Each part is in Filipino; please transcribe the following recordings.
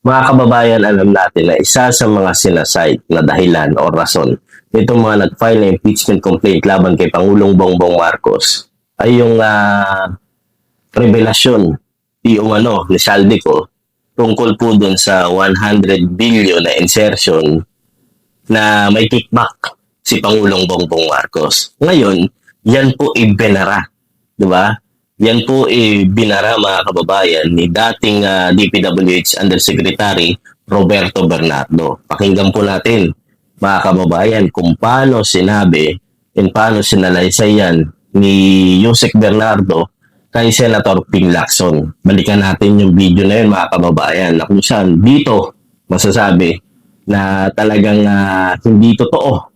Mga kababayan, alam natin na isa sa mga sinasite na dahilan o rason nitong mga nag-file na impeachment complaint laban kay Pangulong Bongbong Marcos ay yung revelasyon ni Saldico tungkol po dun sa 100 billion na insertion na may kickback si Pangulong Bongbong Marcos. Ngayon, yan po ibinara, di ba? Yan po binara mga kababayan ni dating DPWH Undersecretary Roberto Bernardo. Pakinggan po natin mga kababayan kung paano sinabi and paano sinalaysay yan ni Yusek Bernardo kay Senator Ping Lacson. Balikan natin yung video na yun mga kababayan na kung saan dito masasabi na talagang hindi totoo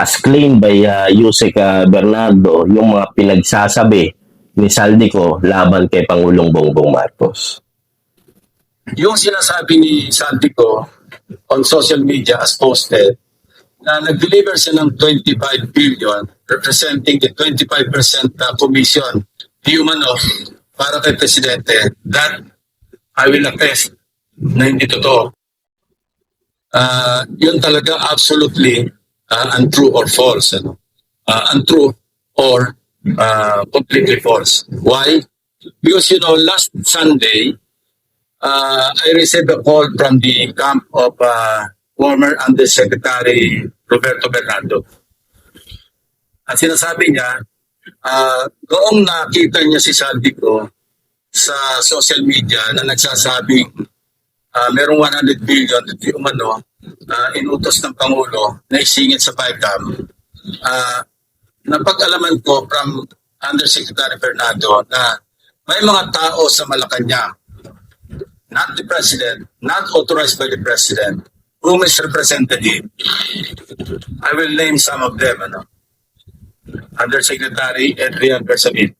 as claimed by Yusek Bernardo yung mga pinagsasabi ni Saldico laban kay Pangulong Bongbong Marcos. Yung sinasabi ni Saldico on social media as posted na nag-deliver siya ng 25 billion representing the 25% commission di umano para kay Presidente, that I will attest na hindi totoo. Yun talaga absolutely untrue or false. Untrue or completely false. Why? Because, last Sunday, I received a call from the camp of former Undersecretary Roberto Bernardo. At sinasabi niya, noong nakita niya si Saldico sa social media na nagsasabing merong 100 billion inutos ng Pangulo na isingit sa PICAM, napag-alaman ko from Undersecretary Bernardo na may mga tao sa Malacanang, not the President, not authorized by the President, who is representative. I will name some of them. Undersecretary Adrian Bersamin.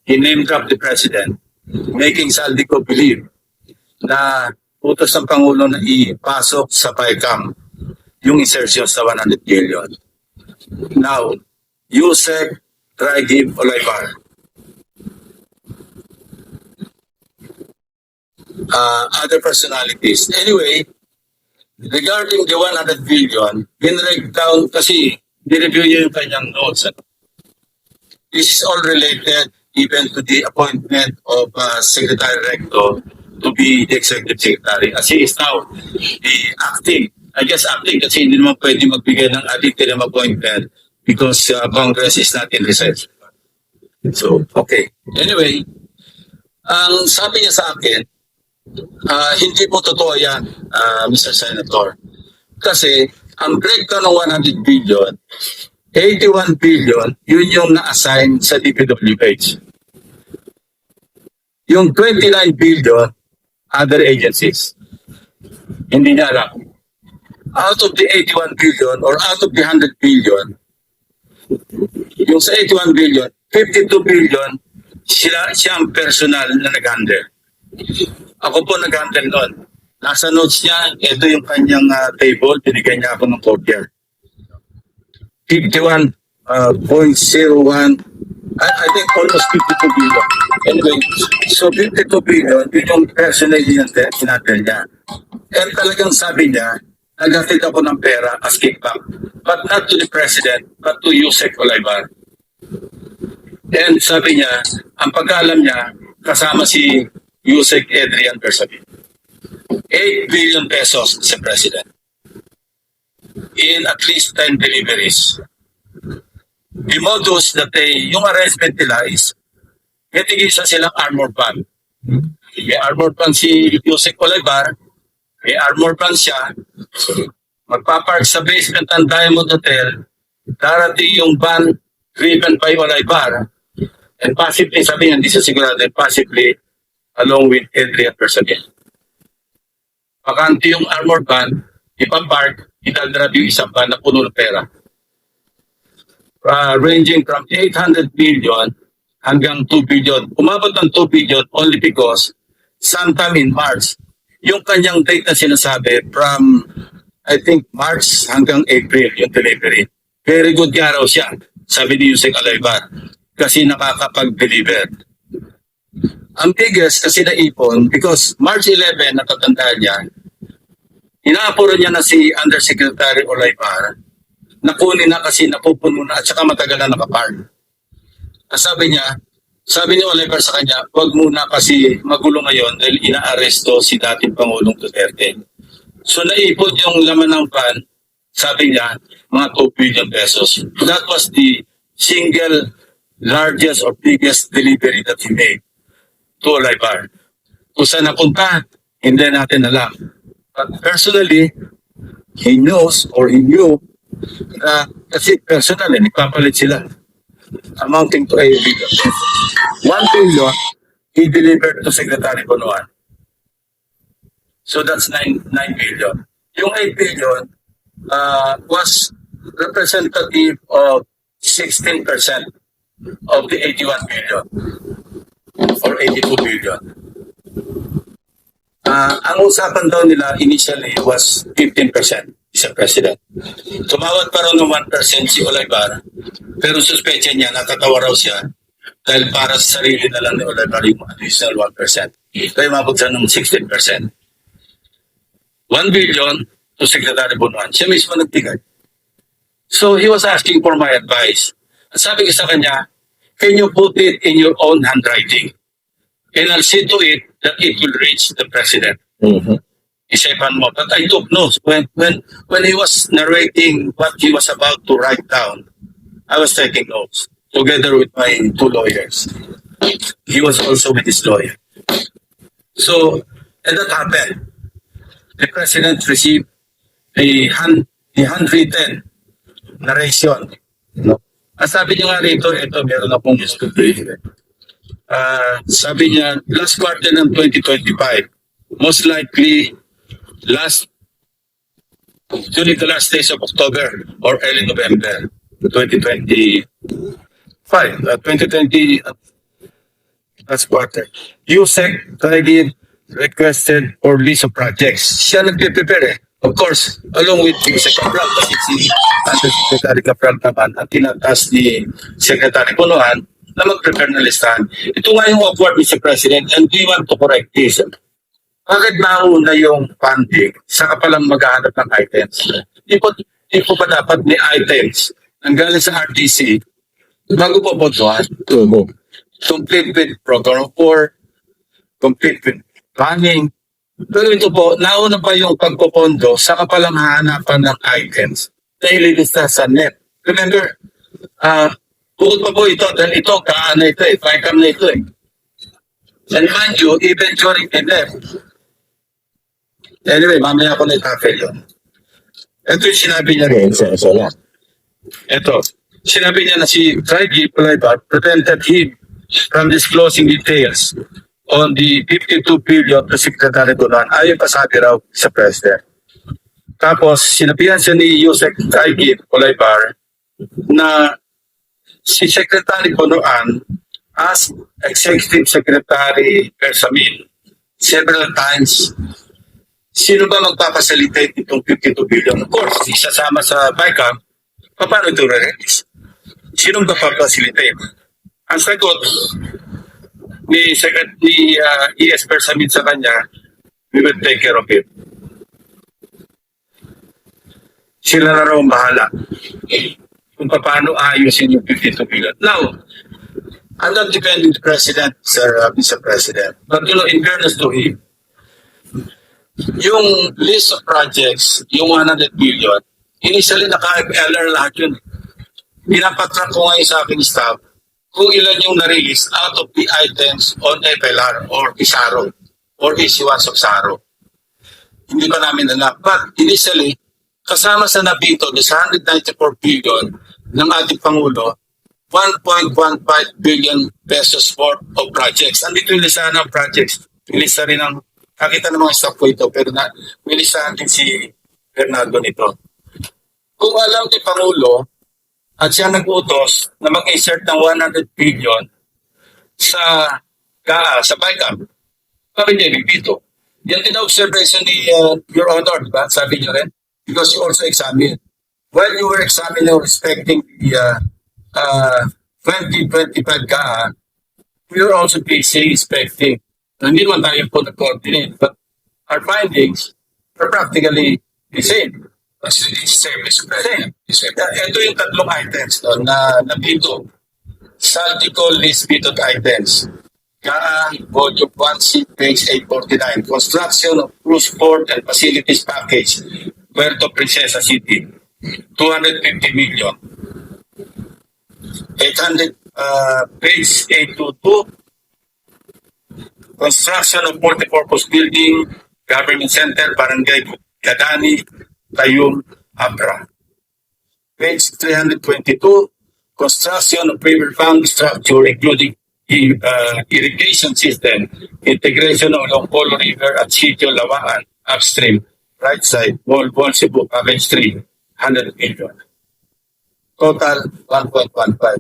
He name-dropped the President, making Saldico believe na utos ng Pangulo na ipasok sa PICAM yung insertion sa 100 billion. Now, Yusek Raghib Olaybar. Other personalities. Anyway, regarding the 100 billion, binrake down kasi nireview niya yung kanyang notes. This is all related even to the appointment of Secretary Recto to be the Executive Secretary. As he is now the acting. I guess acting kasi hindi naman pwede magbigay ng interim appointment because Congress is not in recess. So, okay. Anyway, ang sabi niya sa akin, hindi po totoo yan, Mr. Senator. Kasi ang breakdown ng 100 billion, 81 billion, yun yung na-assign sa DPWH. Yung 29 billion, other agencies. Hindi niya alam. Out of the 81 billion or out of the 100 billion, yung sa 81 billion, 52 billion, siya ang personal na nag-handle. Ako po nag-handle noon. Nasa notes niya, ito yung kanyang table, binigyan niya ako ng copier. 51.01, I think almost 52 billion. Anyway, so 52 billion, yung personal yung sinandel niya. And talagang sabi niya, nag-hatid ako ng pera as kickback. But not to the President, but to Yusek Olaybar. And sabi niya, ang pagkaalam niya, kasama si Yusek Adrian Bersamin. 8 billion pesos sa President. In at least 10 deliveries. The modus that yung arrangement nila is, itigisa silang armor van. May armor van si Yusek Olaybar, may armor van siya, magpapark sa basement ng Diamond Hotel, darating yung van driven by Olaybar, and possibly, sabi niya, hindi siya sigurado, possibly along with Adrian Bersamin. Pakanti yung armor van, ipapark, idaldrab yung isang van na puno ng pera. Ranging from 800 billion hanggang 2 billion. Umabot ng 2 billion only because sometime in March, yung kanyang date na sinasabi from, I think, March hanggang April, yung delivery. Very good nga raw siya, sabi ni Yusek Olaybar, kasi nakakapag-deliver. Ang biggest kasi naipon because March 11, natatandaan niya, inaapuro niya na si Undersecretary Olaybar na kunin na kasi napupuno na at saka matagal na nakapark. Sabi ni Olaybar sa kanya, wag muna kasi magulo ngayon dahil inaaresto si dating Pangulong Duterte. So naipon yung laman ng van, sabi niya, mga 2 billion pesos. That was the single largest or biggest delivery that he made to Olaybar. Kung saan napunta, hindi natin alam. But personally, he knows or he knew na kasi personally, nagpapalit sila amounting to 8 billion pesos. 1 billion, he delivered to Secretary Bonoan. So that's 9 billion. Yung 8 billion was representative of 16% of the 81 billion or 82 billion. Ang usapan daw nila initially was 15% sa president. Tumawad pa raw ng 1% si Olaybar, pero suspecha niya, natatawa raw siya dahil para sa sarili na lang ni Olaybar yung additional 1%. Kaya mabot siya ng 16%. 1 billion to Secretary Bonoan. Siya mismo nagbigay. So he was asking for my advice. At sabi ko sa kanya, can you put it in your own handwriting? And I'll see to it that it will reach the president. Mhm. Isipan mo. But I took notes. When he was narrating what he was about to write down, I was taking notes together with my 2 lawyers. He was also with his lawyer. So, and that happened. The president received a handwritten narration. No? Ang sabi niya nga rito, ito meron akong sabi niya, last quarter ng 2025, most likely during the last days of October or early November 2025, 2020 last quarter, USEC Trident requested for list of projects. Siya nagpe-prepare eh. Of course, along with USEC Cabral, kasi si Undersecretary Cabral naman ang tinatas ni Secretary Bonoan na mag-prepare na listahan. Ito nga yung awkward, Mr. President, and we want to correct this. Bakit nauna yung funding, saka palang maghahanap ng items? Di po ba dapat may items ang galing sa RTC bago po botohan? Complete with program for complete with planning. Pero ito po, nauna pa yung pagpopondo, saka palang hahanapan ng items na ililista sa NEP. Remember, bukod pa po ito, dahil ito, kaan na ito eh, FICAM na ito eh. And mind you, even during the NEP, anyway, mamaya ko na itapel yun. Ito yung sinabi niya rin. Ito, sinabi niya na si Traigi Olaybar prevented him from disclosing details on the 52 billion to Secretary Bonoan. Ayon pa sabi raw sa President. Tapos, sinabihan siya ni Yusek Traigi Olaybar na si Secretary Bonoan asked Executive Secretary Persamin several times, sino ba magpapasalitate itong 52 billion? Of course, isasama sa BICAM, paano ito re-release? Sino magpapasalitate? Ang sagot ni ES Persamin sa kanya, we will take care of it. Sila na raw bahala kung paano ayusin yung 52 billion. Now, I'm not defending the President, Mr. President, but in fairness to him, yung list of projects, yung 100 billion, initially naka-FLR lahat yun. Pinapatrack ko ngayon sa aking staff kung ilan yung na-release out of the items on FLR or Isaro or issuance of Saro. Hindi pa namin alam. But initially, kasama sa nabito, the 194 billion ng ating Pangulo, 1.15 billion pesos worth of projects. Andito yung listahan ng projects. Ilista rin ng, nakita ng mga staff ko ito, pero may listahan din si Bernardo nito. Kung alam ni Pangulo, at siya nag-utos na mag-insert ng 100 billion sa sa BICAM, bakit niya ibigito? Yan din ang observation ni Your Honor, diba? Sabi niyo rin? Because you also examined. While you were examining respecting the 2025 GAA, we are also busy inspecting. Hindi naman tayo po nag-coordinate, but our findings are practically the same. Same. Ito yung tatlong items no, na nabito. Saldico list bidot items. Kaan, volume 1, page 849. Construction of cruise port and facilities package. Puerto Princesa City. 250 million. 800, page 822. Construction of multipurpose building, government center, barangay Kadani, Tayum, Abra. Page 322. Construction of river fund structure including irrigation system, integration of Longpolo River at Sitio Lawaan upstream, right side, Wall Cebu, Package 3, 100 million. Total 1.15.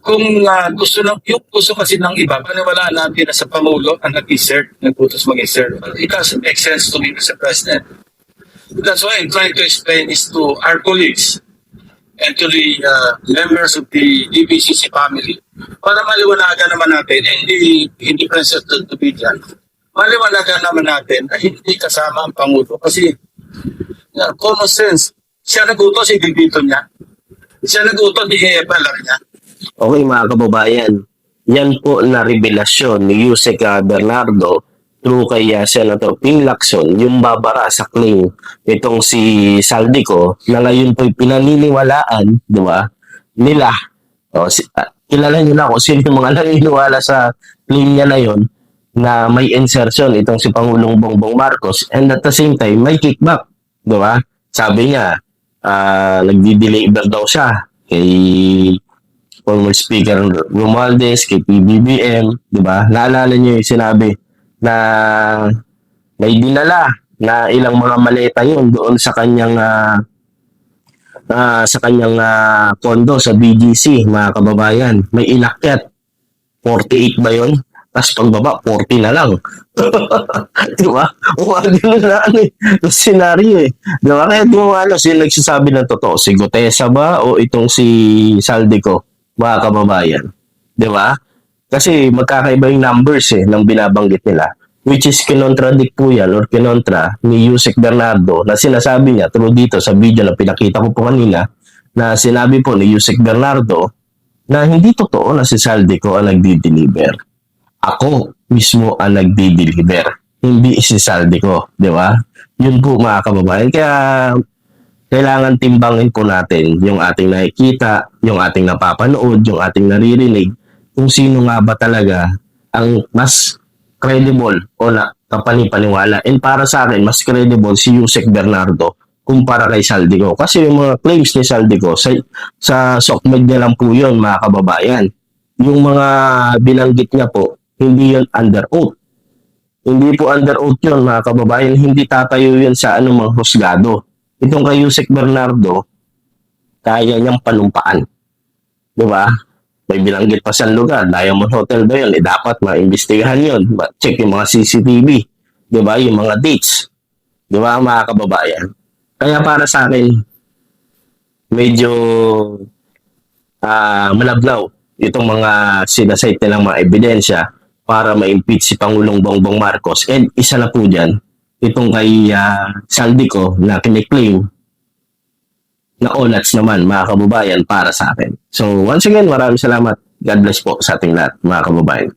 Kung yung gusto kasi ng iba, paniwalaan natin na sa Pangulo ang nag-insert, nagputos mag-insert. It doesn't make sense to me, Mr. President. That's why I'm trying to explain this to our colleagues and to the members of the DBCC family para maliwanagan naman natin, hindi princess to be dyan. Maliwanagan naman natin na hindi kasama ang Pangulo kasi common sense. Siya nagutos, hindi dito niya. Siya nagutos, hindi lang niya. Okay mga kababayan, yan po na revelasyon ni Yusek Bernardo through kay Senator Ping Lacson, yung babara sa claim itong si Saldico na ngayon po'y pinaniniwalaan, di ba, nila. Kilala nyo na kung sino yung mga naniniwala sa claim niya na yon na may insertion itong si Pangulong Bongbong Marcos and at the same time may kickback, di ba? Sabi niya, nagdi-deliver daw siya kay former Speaker Romualdez, kay PBBM, di ba? Naalala niyo yung sinabi na may dinala na ilang mga maleta yun doon sa kanyang kondo sa BGC, mga kababayan. May inakyat. 48 ba yun? Tapos pagbaba, 40 na lang. Di ba? Umagano na yung senaryo eh. Di ba? Kaya sino nagsasabi ng totoo? Si Gutesa ba o itong si Saldico? Mga kababayan. Di ba? Kasi magkakaiba yung numbers ng binabanggit nila. Which is kinontradict po yan or kinontra ni Yusek Bernardo na sinasabi niya through dito sa video na pinakita ko po kanina na sinabi po ni Yusek Bernardo na hindi totoo na si Saldico ang nagdi-deliver. Ako mismo ang nagdi-deliver. Hindi si Saldico. Di ba? Yun po mga kababayan. Kaya kailangan timbangin po natin yung ating nakikita, yung ating napapanood, yung ating naririnig, kung sino nga ba talaga ang mas credible o kapanipaniwala. And para sa akin, mas credible si Yusek Bernardo kumpara kay Saldico. Kasi yung mga claims ni Saldico, sa SOCMED niya lang po yun, mga kababayan. Yung mga binanggit niya po, hindi yun under oath. Hindi po under oath yun, mga kababayan. Hindi tatayo yun sa anumang husgado. Itong kay Yusek Bernardo, kaya niyang panumpaan. Di ba? May binanggit pa sa lugar, Diamond Hotel ba yun? Dapat maimbestigahan yun. Check yung mga CCTV. Di ba? Yung mga dates. Di ba, mga kababayan? Kaya para sa akin, medyo malablaw itong mga sinasite nilang mga ebidensya para ma-impeach si Pangulong Bongbong Marcos. And isa na po dyan, itong kay Saldico na kiniklaim na onats naman, mga kababayan, para sa akin. So, once again, maraming salamat. God bless po sa ating lahat, mga kababayan.